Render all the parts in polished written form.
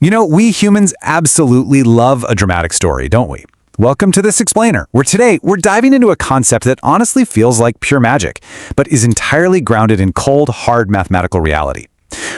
You know, we humans absolutely love a dramatic story, don't we? Welcome to This Explainer, where today we're diving into a concept that honestly feels like pure magic, but is entirely grounded in cold, hard mathematical reality.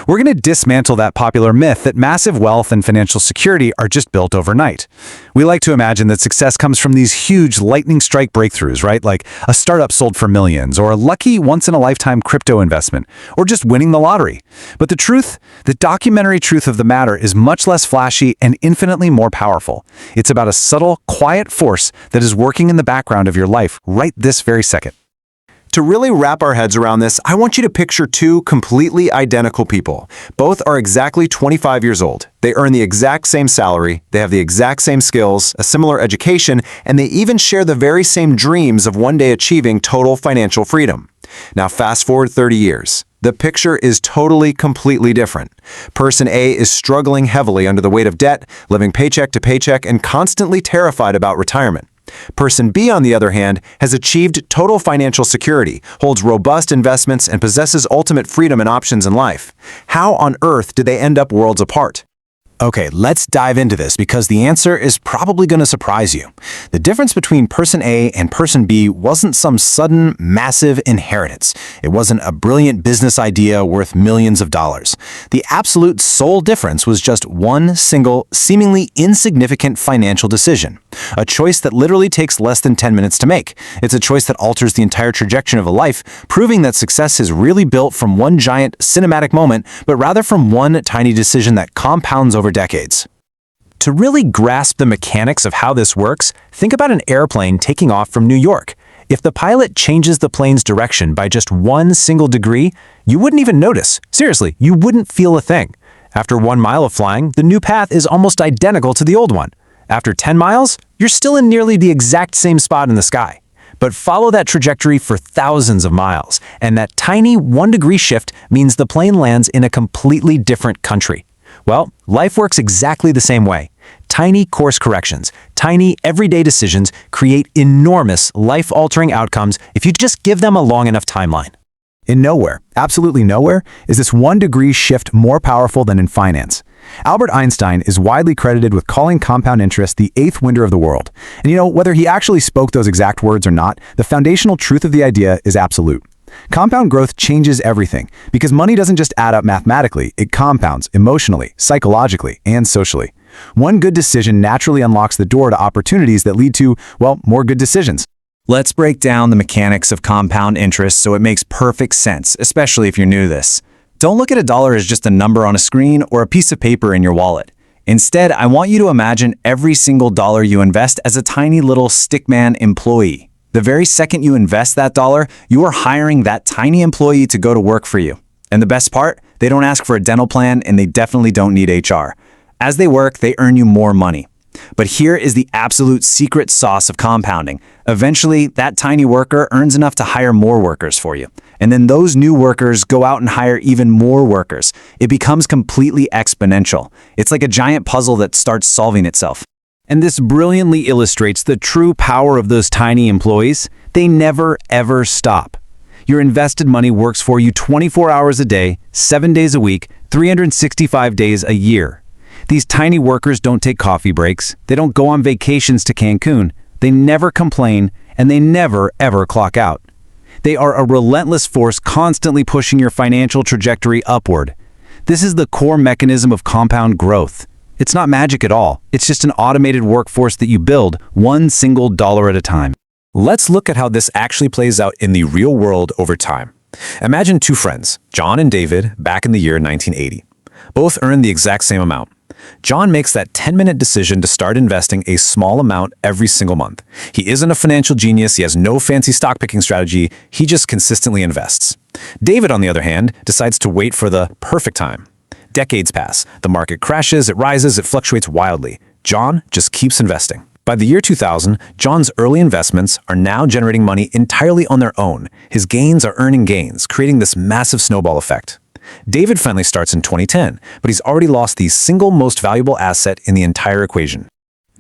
We're going to dismantle that popular myth that massive wealth and financial security are just built overnight. We like to imagine that success comes from these huge lightning strike breakthroughs, right? Like a startup sold for millions, or a lucky once-in-a-lifetime crypto investment, or just winning the lottery. But the documentary truth of the matter is much less flashy and infinitely more powerful. It's about a subtle, quiet force that is working in the background of your life right this very second. To really wrap our heads around this, I want you to picture two completely identical people. Both are exactly 25 years old. They earn the exact same salary, they have the exact same skills, a similar education, and they even share the very same dreams of one day achieving total financial freedom. Now fast forward 30 years. The picture is completely different. Person A is struggling heavily under the weight of debt, living paycheck to paycheck, and constantly terrified about retirement. Person B, on the other hand, has achieved total financial security, holds robust investments, and possesses ultimate freedom and options in life. How on earth did they end up worlds apart? Okay, let's dive into this because the answer is probably going to surprise you. The difference between Person A and Person B wasn't some sudden, massive inheritance. It wasn't a brilliant business idea worth millions of dollars. The absolute sole difference was just one single, seemingly insignificant financial decision. A choice that literally takes less than 10 minutes to make. It's a choice that alters the entire trajectory of a life, proving that success is really built from one giant cinematic moment, but rather from one tiny decision that compounds over decades. To really grasp the mechanics of how this works, think about an airplane taking off from New York. If the pilot changes the plane's direction by just 1 single degree, you wouldn't even notice. Seriously, you wouldn't feel a thing. After 1 mile of flying, the new path is almost identical to the old one. After 10 miles, you're still in nearly the exact same spot in the sky. But follow that trajectory for thousands of miles, and that tiny 1-degree shift means the plane lands in a completely different country. Well, life works exactly the same way. Tiny course corrections, tiny everyday decisions create enormous life-altering outcomes if you just give them a long enough timeline. In nowhere, absolutely nowhere, is this 1-degree shift more powerful than in finance. Albert Einstein is widely credited with calling compound interest the eighth wonder of the world. And you know, whether he actually spoke those exact words or not, the foundational truth of the idea is absolute. Compound growth changes everything because money doesn't just add up mathematically, it compounds emotionally, psychologically, and socially. One good decision naturally unlocks the door to opportunities that lead to, well, more good decisions. Let's break down the mechanics of compound interest so it makes perfect sense, especially if you're new to this. Don't look at a dollar as just a number on a screen or a piece of paper in your wallet. Instead, I want you to imagine every single dollar you invest as a tiny little stickman employee. The very second you invest that dollar, you are hiring that tiny employee to go to work for you. And the best part, they don't ask for a dental plan and they definitely don't need HR. As they work, they earn you more money. But here is the absolute secret sauce of compounding. Eventually, that tiny worker earns enough to hire more workers for you. And then those new workers go out and hire even more workers. It becomes completely exponential. It's like a giant puzzle that starts solving itself. And this brilliantly illustrates the true power of those tiny employees. They never, ever stop. Your invested money works for you 24 hours a day, 7 days a week, 365 days a year. These tiny workers don't take coffee breaks. They don't go on vacations to Cancun. They never complain, and they never, ever clock out. They are a relentless force constantly pushing your financial trajectory upward. This is the core mechanism of compound growth. It's not magic at all. It's just an automated workforce that you build one single dollar at a time. Let's look at how this actually plays out in the real world over time. Imagine two friends, John and David, back in the year 1980. Both earn the exact same amount. John makes that 10-minute decision to start investing a small amount every single month. He isn't a financial genius, he has no fancy stock picking strategy, he just consistently invests. David, on the other hand, decides to wait for the perfect time. Decades pass. The market crashes, it rises, it fluctuates wildly. John just keeps investing. By the year 2000, John's early investments are now generating money entirely on their own. His gains are earning gains, creating this massive snowball effect. David finally starts in 2010, but he's already lost the single most valuable asset in the entire equation.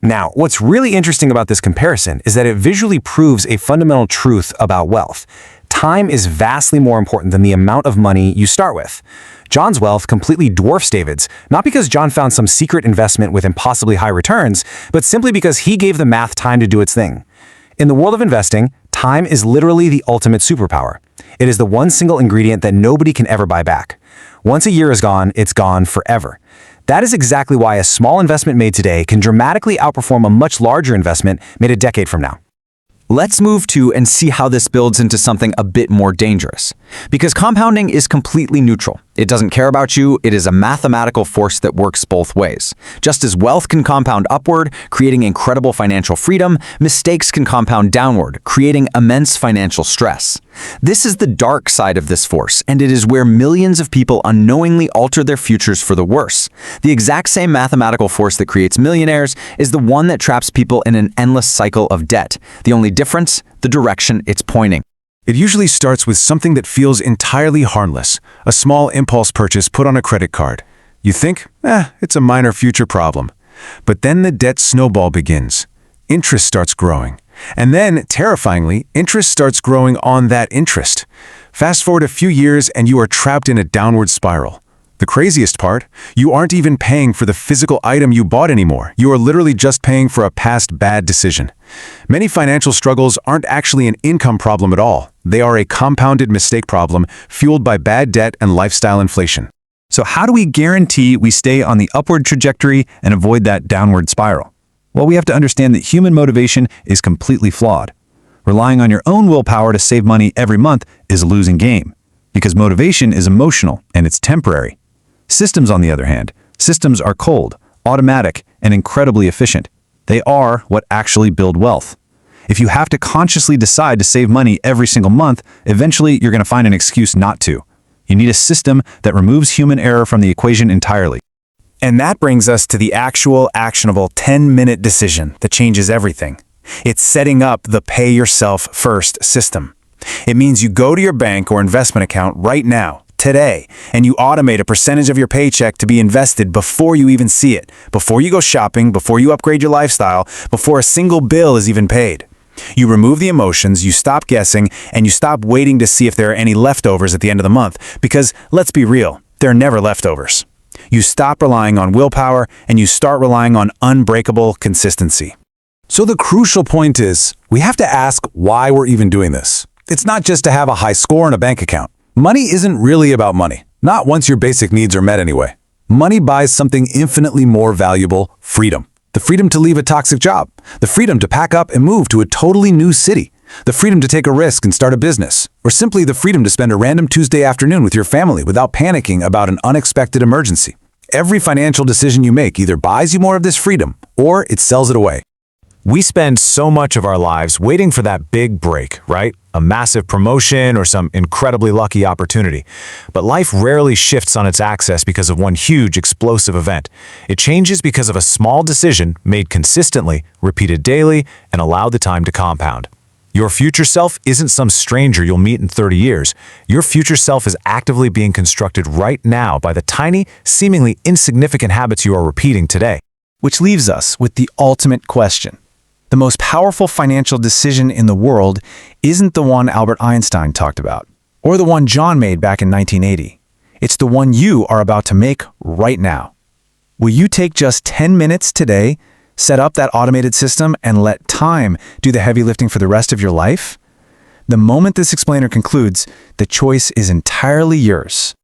Now, what's really interesting about this comparison is that it visually proves a fundamental truth about wealth. Time is vastly more important than the amount of money you start with. John's wealth completely dwarfs David's, not because John found some secret investment with impossibly high returns, but simply because he gave the math time to do its thing. In the world of investing, time is literally the ultimate superpower. It is the one single ingredient that nobody can ever buy back. Once a year is gone, it's gone forever. That is exactly why a small investment made today can dramatically outperform a much larger investment made a decade from now. Let's move to and see how this builds into something a bit more dangerous. Because compounding is completely neutral. It doesn't care about you, it is a mathematical force that works both ways. Just as wealth can compound upward, creating incredible financial freedom, mistakes can compound downward, creating immense financial stress. This is the dark side of this force, and it is where millions of people unknowingly alter their futures for the worse. The exact same mathematical force that creates millionaires is the one that traps people in an endless cycle of debt. The only difference, the direction it's pointing. It usually starts with something that feels entirely harmless, a small impulse purchase put on a credit card. You think, it's a minor future problem. But then the debt snowball begins. Interest starts growing. And then, terrifyingly, interest starts growing on that interest. Fast forward a few years and you are trapped in a downward spiral. The craziest part, you aren't even paying for the physical item you bought anymore. You are literally just paying for a past bad decision. Many financial struggles aren't actually an income problem at all. They are a compounded mistake problem fueled by bad debt and lifestyle inflation. So how do we guarantee we stay on the upward trajectory and avoid that downward spiral? Well, we have to understand that human motivation is completely flawed. Relying on your own willpower to save money every month is a losing game, because motivation is emotional and it's temporary. Systems, on the other hand, systems are cold, automatic, and incredibly efficient. They are what actually build wealth. If you have to consciously decide to save money every single month, eventually you're going to find an excuse not to. You need a system that removes human error from the equation entirely. And that brings us to the actual actionable 10-minute decision that changes everything. It's setting up the pay yourself first system. It means you go to your bank or investment account right now, today, and you automate a percentage of your paycheck to be invested before you even see it, before you go shopping, before you upgrade your lifestyle, before a single bill is even paid. You remove the emotions, you stop guessing, and you stop waiting to see if there are any leftovers at the end of the month, because let's be real, there are never leftovers. You stop relying on willpower, and you start relying on unbreakable consistency. So the crucial point is, we have to ask why we're even doing this. It's not just to have a high score in a bank account. Money isn't really about money, not once your basic needs are met anyway. Money buys something infinitely more valuable, freedom. The freedom to leave a toxic job, the freedom to pack up and move to a totally new city, the freedom to take a risk and start a business, or simply the freedom to spend a random Tuesday afternoon with your family without panicking about an unexpected emergency. Every financial decision you make either buys you more of this freedom or it sells it away. We spend so much of our lives waiting for that big break, right? A massive promotion or some incredibly lucky opportunity. But life rarely shifts on its axis because of one huge explosive event. It changes because of a small decision made consistently, repeated daily, and allowed the time to compound. Your future self isn't some stranger you'll meet in 30 years. Your future self is actively being constructed right now by the tiny, seemingly insignificant habits you are repeating today. Which leaves us with the ultimate question. The most powerful financial decision in the world isn't the one Albert Einstein talked about, or the one John made back in 1980. It's the one you are about to make right now. Will you take just 10 minutes today, set up that automated system, and let time do the heavy lifting for the rest of your life? The moment this explainer concludes, the choice is entirely yours.